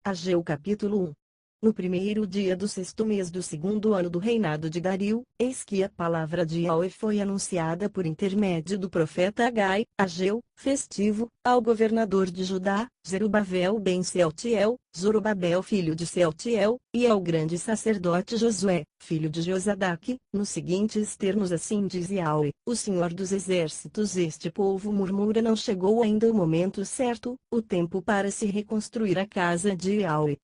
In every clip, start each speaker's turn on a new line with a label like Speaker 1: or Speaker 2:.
Speaker 1: Ageu capítulo 1. No primeiro dia do sexto mês do segundo ano do reinado de Dario, eis que a palavra de Yahweh foi anunciada por intermédio do profeta Hagai, Ageu, festivo, ao governador de Judá, Zerubabel ben Sealtiel, Zorobabel filho de Sealtiel, e ao grande sacerdote Josué, filho de Josadaque, nos seguintes termos: assim diz Yahweh, o Senhor dos Exércitos: este povo murmura, não chegou ainda o momento certo, o tempo para se reconstruir a casa de Yahweh.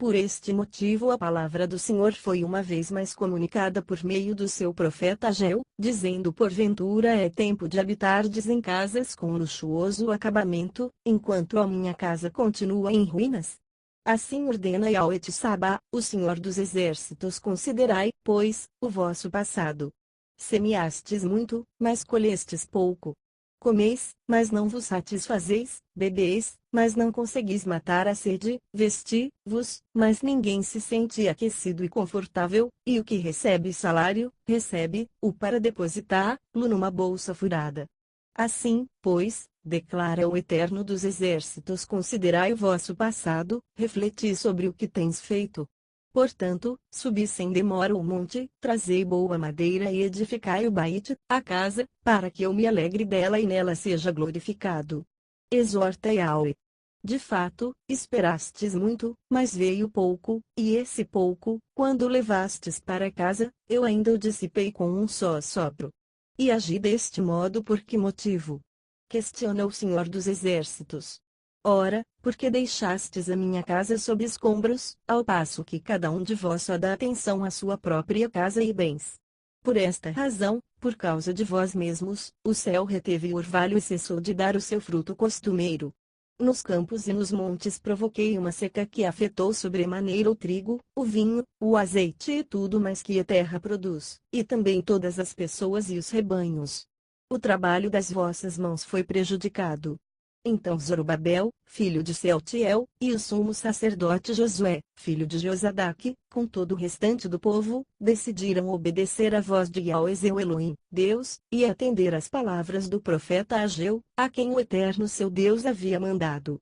Speaker 1: Por este motivo a palavra do Senhor foi uma vez mais comunicada por meio do seu profeta Ageu, dizendo: porventura é tempo de habitardes em casas com luxuoso acabamento, enquanto a minha casa continua em ruínas? Assim ordena Yahweh Tsabá, o Senhor dos Exércitos: considerai, pois, o vosso passado. Semeastes muito, mas colhestes pouco. Comeis, mas não vos satisfazeis, bebeis, mas não conseguis matar a sede, vesti-vos, mas ninguém se sente aquecido e confortável, e o que recebe salário, recebe-o para depositar-lo numa bolsa furada. Assim, pois, declara o Eterno dos Exércitos: considerai o vosso passado, refleti sobre o que tens feito. Portanto, subi sem demora o monte, trazei boa madeira e edificai o Baite, a casa, para que eu me alegre dela e nela seja glorificado. Exorta Yahweh. De fato, esperastes muito, mas veio pouco, e esse pouco, quando levastes para casa, eu ainda o dissipei com um só sopro. E agi deste modo por que motivo? Questiona o Senhor dos Exércitos. Ora, porque deixastes a minha casa sob escombros, ao passo que cada um de vós só dá atenção à sua própria casa e bens. Por esta razão, por causa de vós mesmos, o céu reteve o orvalho e cessou de dar o seu fruto costumeiro. Nos campos e nos montes provoquei uma seca que afetou sobremaneira o trigo, o vinho, o azeite e tudo mais que a terra produz, e também todas as pessoas e os rebanhos. O trabalho das vossas mãos foi prejudicado. Então Zorobabel, filho de Sealtiel, e o sumo sacerdote Josué, filho de Josadaque, com todo o restante do povo, decidiram obedecer à voz de Yahweh seu Elohim, Deus, e atender às palavras do profeta Ageu, a quem o Eterno seu Deus havia mandado.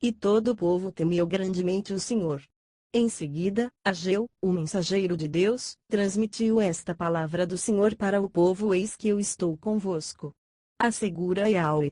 Speaker 1: E todo o povo temeu grandemente o Senhor. Em seguida, Ageu, o mensageiro de Deus, transmitiu esta palavra do Senhor para o povo: eis que eu estou convosco. Assegura Yahweh.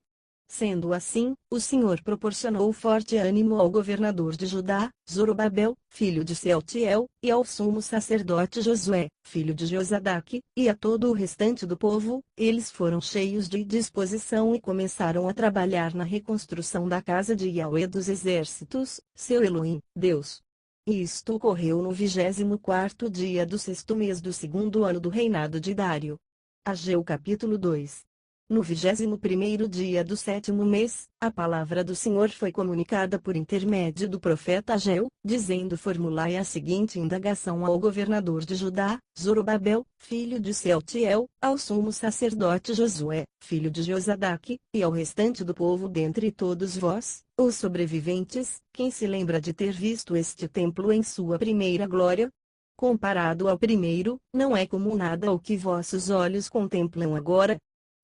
Speaker 1: Sendo assim, o Senhor proporcionou forte ânimo ao governador de Judá, Zorobabel, filho de Sealtiel, e ao sumo sacerdote Josué, filho de Josadaque, e a todo o restante do povo. Eles foram cheios de disposição e começaram a trabalhar na reconstrução da casa de Yahweh dos Exércitos, seu Elohim, Deus. E isto ocorreu no 24º dia do sexto mês do segundo ano do reinado de Dário. Ageu capítulo 2. No 21º dia do sétimo mês, a palavra do Senhor foi comunicada por intermédio do profeta Ageu, dizendo: formulai a seguinte indagação ao governador de Judá, Zorobabel, filho de Sealtiel, ao sumo sacerdote Josué, filho de Josadaque, e ao restante do povo dentre todos vós, os sobreviventes, quem se lembra de ter visto este templo em sua primeira glória? Comparado ao primeiro, não é como nada o que vossos olhos contemplam agora.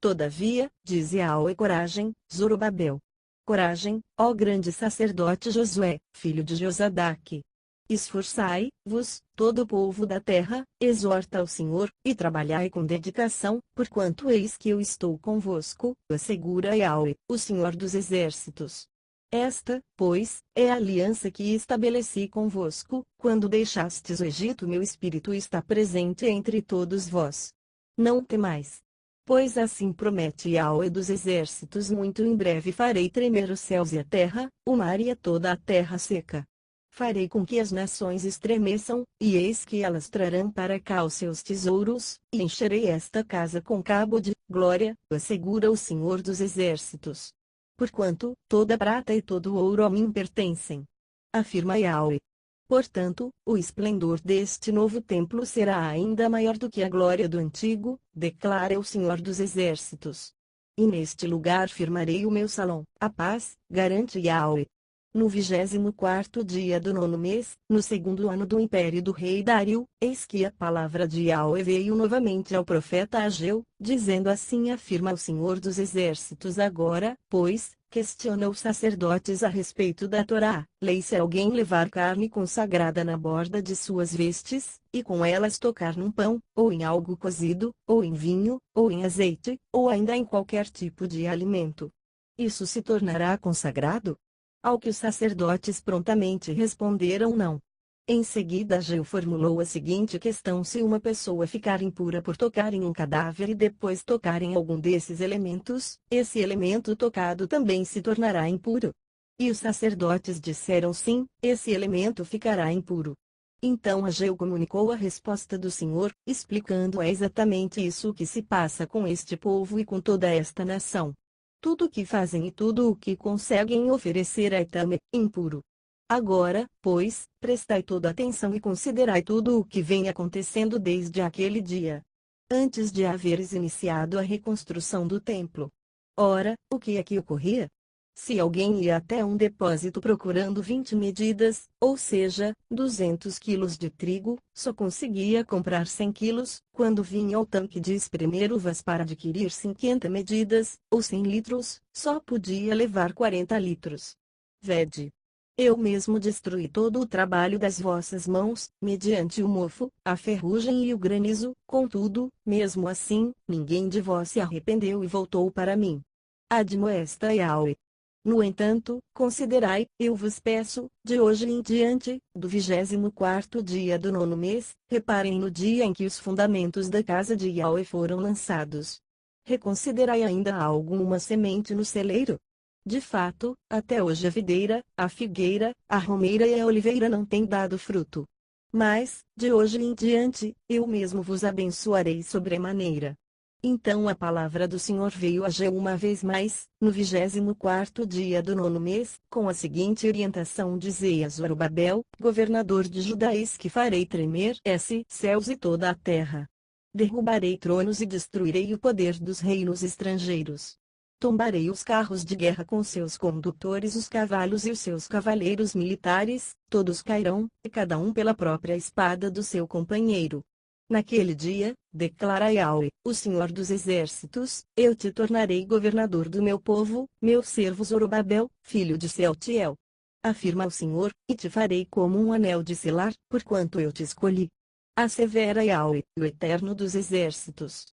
Speaker 1: Todavia, diz Yahweh: coragem, Zorobabel. Coragem, ó grande sacerdote Josué, filho de Josadaque. Esforçai-vos, todo o povo da terra, exorta ao Senhor, e trabalhai com dedicação, porquanto eis que eu estou convosco, assegura Yahweh, o Senhor dos Exércitos. Esta, pois, é a aliança que estabeleci convosco, quando deixastes o Egito. Meu espírito está presente entre todos vós. Não temais. Pois assim promete Yahweh dos Exércitos: muito em breve farei tremer os céus e a terra, o mar e a toda a terra seca. Farei com que as nações estremeçam, e eis que elas trarão para cá os seus tesouros, e encherei esta casa com cabo de glória, assegura o Senhor dos Exércitos. Porquanto, toda a prata e todo o ouro a mim pertencem. Afirma Yahweh. Portanto, o esplendor deste novo templo será ainda maior do que a glória do antigo, declara o Senhor dos Exércitos. E neste lugar firmarei o meu salão, a paz, garante Yahweh. No 24º dia do nono mês, no segundo ano do império do rei Dário, eis que a palavra de Yahweh veio novamente ao profeta Ageu, dizendo: assim afirma o Senhor dos Exércitos: agora, pois, Questiona os sacerdotes a respeito da Torá, lei se alguém levar carne consagrada na borda de suas vestes, e com elas tocar num pão, ou em algo cozido, ou em vinho, ou em azeite, ou ainda em qualquer tipo de alimento. Isso se tornará consagrado? Ao que os sacerdotes prontamente responderam não. Em seguida Ageu formulou a seguinte questão: se uma pessoa ficar impura por tocar em um cadáver e depois tocar em algum desses elementos, esse elemento tocado também se tornará impuro. E os sacerdotes disseram sim, esse elemento ficará impuro. Então Ageu comunicou a resposta do Senhor, explicando exatamente isso que se passa com este povo e com toda esta nação. Tudo o que fazem e tudo o que conseguem oferecer é também impuro. Agora, pois, prestai toda atenção e considerai tudo o que vem acontecendo desde aquele dia, antes de haveres iniciado a reconstrução do templo. Ora, o que é que ocorria? Se alguém ia até um depósito procurando 20 medidas, ou seja, 200 quilos de trigo, só conseguia comprar 100 quilos, quando vinha ao tanque de espremer uvas para adquirir 50 medidas, ou 100 litros, só podia levar 40 litros. Vede. Eu mesmo destruí todo o trabalho das vossas mãos, mediante o mofo, a ferrugem e o granizo, contudo, mesmo assim, ninguém de vós se arrependeu e voltou para mim. Admoesta Yahweh. No entanto, considerai, eu vos peço, de hoje em diante, do 24º dia do 9º mês, reparem no dia em que os fundamentos da casa de Yahweh foram lançados. Reconsiderai ainda há alguma semente no celeiro? De fato, até hoje a videira, a figueira, a romeira e a oliveira não têm dado fruto. Mas, de hoje em diante, eu mesmo vos abençoarei sobremaneira. Então a palavra do Senhor veio a Ageu uma vez mais, no 24º dia do 9º mês, com a seguinte orientação: dizei a Zorobabel, governador de Judá: eis que farei tremer céus e toda a terra. Derrubarei tronos e destruirei o poder dos reinos estrangeiros. Tombarei os carros de guerra com seus condutores, os cavalos e os seus cavaleiros militares, todos cairão, e cada um pela própria espada do seu companheiro. Naquele dia, declara Yahweh, o Senhor dos Exércitos, eu te tornarei governador do meu povo, meu servo Zorobabel, filho de Sealtiel. Afirma o Senhor, e te farei como um anel de selar, porquanto eu te escolhi. Assevera Yahweh, o Eterno dos Exércitos.